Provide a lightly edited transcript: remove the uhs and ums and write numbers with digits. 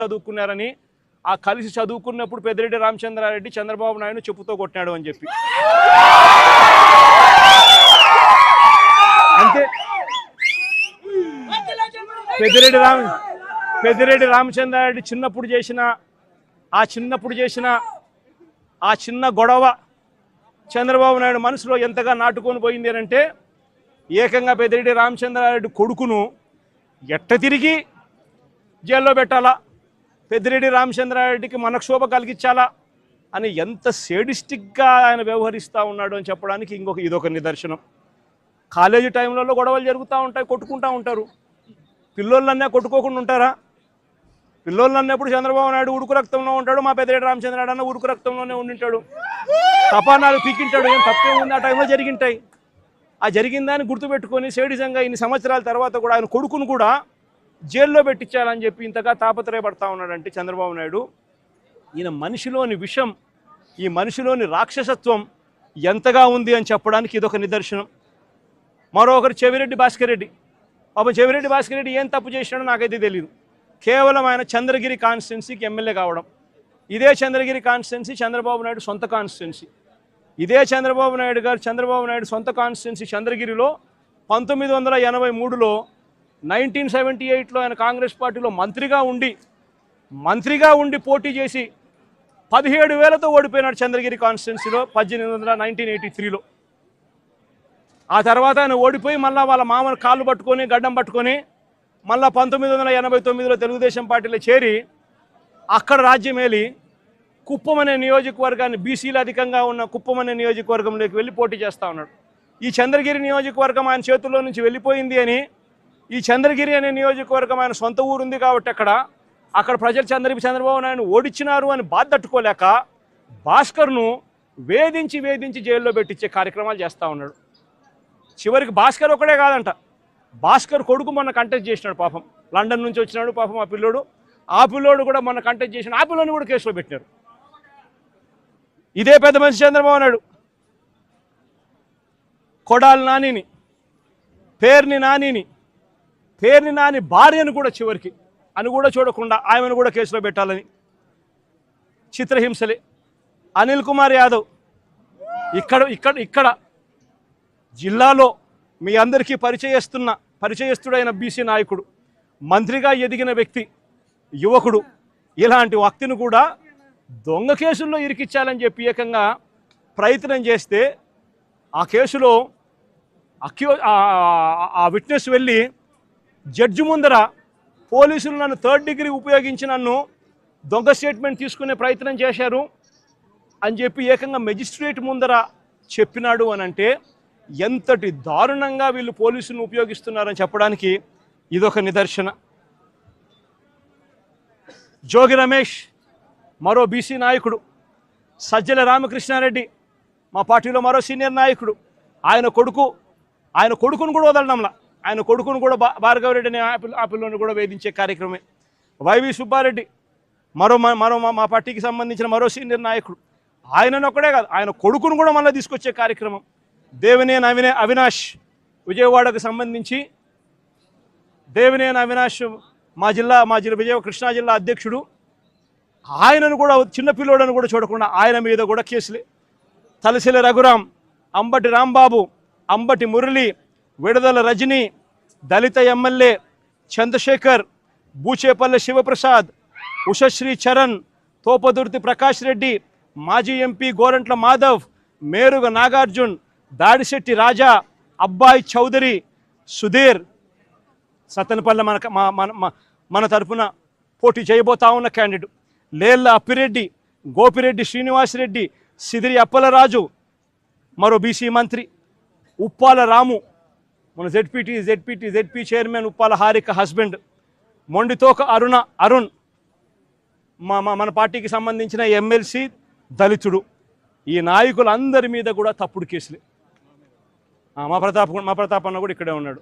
చదువుకున్నారని ఆ కలిసి చదువుకున్నప్పుడు పెద్దిరెడ్డి రామచంద్రారెడ్డి చంద్రబాబు నాయుడు చెప్పుతో కొట్టాడు అని చెప్పి అంతే. పెద్దిరెడ్డి రామచంద్రారెడ్డి చిన్నప్పుడు చేసిన ఆ చిన్న గొడవ చంద్రబాబు నాయుడు మనసులో ఎంతగా నాటుకొని పోయింది అంటే ఏకంగా పెద్దిరెడ్డి రామచంద్రారెడ్డి కొడుకును ఎట్ట తిరిగి జైల్లో పెట్టాలా, పెద్దిరెడ్డి రామచంద్రారెడ్డికి మనక్షోభ కలిగించాలా అని ఎంత సేడిస్టిక్గా ఆయన వ్యవహరిస్తూ ఉన్నాడు అని చెప్పడానికి ఇదొక నిదర్శనం. కాలేజీ టైంలలో గొడవలు జరుగుతూ ఉంటాయి, కొట్టుకుంటూ ఉంటారు. పిల్లోళ్ళన్నా కొట్టుకోకుండా ఉంటారా? పిల్లోళ్ళు అన్నప్పుడు చంద్రబాబు నాయుడు ఉడుకు రక్తంలో ఉంటాడు, మా పెద్దిరెడ్డి రామచంద్రారెడ్డి అన్న ఉడుకు రక్తంలోనే ఉండింటాడు, తపానాలు పీకింటాడు. ఏం తప్పేముంది? ఆ టైంలో జరిగింటాయి. ఆ జరిగిందాన్ని గుర్తుపెట్టుకొని సేడిజంగా ఇన్ని సంవత్సరాల తర్వాత కూడా ఆయన కొడుకును కూడా జైల్లో పెట్టించాలని చెప్పి ఇంతగా తాపత్రయపడతా ఉన్నాడంటే చంద్రబాబు నాయుడు, ఈయన మనిషిలోని విషం, ఈ మనిషిలోని రాక్షసత్వం ఎంతగా ఉంది అని చెప్పడానికి ఇదొక నిదర్శనం. మరొకరు చెవిరెడ్డి భాస్కర్ రెడ్డి. పాపం చెవిరెడ్డి భాస్కర్ రెడ్డి ఏం తప్పు చేసినాడో నాకైతే తెలియదు. కేవలం ఆయన చంద్రగిరి కాన్స్టిట్యున్సీకి ఎమ్మెల్యే కావడం. ఇదే చంద్రగిరి కాన్స్టిట్యున్సీ చంద్రబాబు నాయుడు సొంత కాన్స్టిట్యున్సీ. ఇదే చంద్రబాబు నాయుడు సొంత కాన్స్టిట్యున్సీ చంద్రగిరిలో 1983లో 1978లో ఆయన కాంగ్రెస్ పార్టీలో మంత్రిగా ఉండి పోటీ చేసి 17,000తో ఓడిపోయినాడు చంద్రగిరి కాన్స్టిట్యున్సీలో 1983లో. ఆ తర్వాత ఆయన ఓడిపోయి మళ్ళీ వాళ్ళ మామను కాళ్ళు పట్టుకొని గడ్డం పట్టుకొని మళ్ళీ 1989లో తెలుగుదేశం పార్టీలో చేరి అక్కడ రాజ్యమేలి కుప్పం అనే నియోజకవర్గాన్ని, బీసీలు అధికంగా ఉన్న కుప్పం అనే నియోజకవర్గంలోకి వెళ్ళి పోటీ చేస్తూ ఉన్నాడు. ఈ చంద్రగిరి నియోజకవర్గం ఆయన చేతుల్లో నుంచి వెళ్ళిపోయింది అని, ఈ చంద్రగిరి అనే నియోజకవర్గం ఆయన సొంత ఊరుంది కాబట్టి అక్కడ ప్రజలు చంద్రబాబు నాయుడు ఓడించినారు అని బాధ తట్టుకోలేక భాస్కర్ను వేధించి జైల్లో పెట్టించే కార్యక్రమాలు చేస్తూ ఉన్నాడు. చివరికి భాస్కర్ ఒకడే కాదంట, భాస్కర్ కొడుకు మొన్న కంటెస్ట్ చేసినాడు. పాపం లండన్ నుంచి వచ్చినాడు పాపం ఆ పిల్లోడు కూడా మొన్న కంటెస్ట్ చేసినాడు. ఆ పిల్లోని కూడా కేసులో పెట్టినారు. ఇదే పెద్ద మనిషి చంద్రబాబు నాయుడు కొడాలి నానిని, పేర్ని నాని భార్యను కూడా చివరికి అని కూడా చూడకుండా ఆమెను కూడా కేసులో పెట్టాలని చిత్రహింసలే. అనిల్ కుమార్ యాదవ్ ఇక్కడ జిల్లాలో మీ అందరికీ పరిచయస్తుడైన బీసీ నాయకుడు, మంత్రిగా ఎదిగిన వ్యక్తి, యువకుడు, ఇలాంటి వ్యక్తిని కూడా దొంగ కేసుల్లో ఇరికించాలని చెప్పి ఏకంగా ప్రయత్నం చేస్తే ఆ కేసులో ఆ విట్నెస్ వెళ్ళి జడ్జి ముందర పోలీసులు నన్ను 3rd డిగ్రీ ఉపయోగించి నన్ను దొంగ స్టేట్మెంట్ తీసుకునే ప్రయత్నం చేశారు అని చెప్పి ఏకంగా మెజిస్ట్రేట్ ముందర చెప్పినాడు అని అంటే ఎంతటి దారుణంగా వీళ్ళు పోలీసులను ఉపయోగిస్తున్నారని చెప్పడానికి ఇదొక నిదర్శన. జోగి రమేష్ మరో బీసీ నాయకుడు, సజ్జల రామకృష్ణారెడ్డి మా పార్టీలో మరో సీనియర్ నాయకుడు, ఆయన కొడుకును కూడా వదలడంలా, ఆయన కొడుకును కూడా భార్గవరెడ్డి అనే ఆ పిల్లని కూడా వేధించే కార్యక్రమే. వైవి సుబ్బారెడ్డి మరో మా పార్టీకి సంబంధించిన మరో సీనియర్ నాయకుడు, ఆయనను ఒక్కడే కాదు ఆయన కొడుకును కూడా మళ్ళీ తీసుకొచ్చే కార్యక్రమం. దేవినేని అవినాష్ విజయవాడకు సంబంధించి దేవినేని అవినాష్ మా జిల్లా కృష్ణా జిల్లా అధ్యక్షుడు, ఆయనను కూడా చిన్నపిల్లోడని కూడా చూడకుండా ఆయన మీద కూడా కేసులే. తలసిల రఘురాం, అంబటి రాంబాబు, అంబటి మురళి, విడుదల రజని, దళిత ఎమ్మెల్యే చంద్రశేఖర్, బూచేపల్లె శివప్రసాద్, ఉషశ్రీ చరణ్, తోపదుర్తి ప్రకాష్ రెడ్డి, మాజీ ఎంపీ గోరంట్ల మాధవ్, మేరుగ నాగార్జున్, దాడిశెట్టి రాజా, అబ్బాయి చౌదరి, సుధీర్, సత్తెనపల్లి మన తరఫున పోటీ చేయబోతా ఉన్న క్యాండిడేట్, లేళ్ల అప్పిరెడ్డి, గోపిరెడ్డి శ్రీనివాసరెడ్డి, సిదిరి అప్పలరాజు, మరో బీసీ మంత్రి ఉప్పాల రాము, మన ZP chairman Uppala Harika husband, Mondithoka Arun మన పార్టీకి సంబంధించిన ఎమ్మెల్సీ దళితుడు. ఈ నాయకులందరి మీద కూడా తప్పుడు కేసులే. మా ప్రతాప్ అన్న కూడా ఇక్కడే ఉన్నాడు.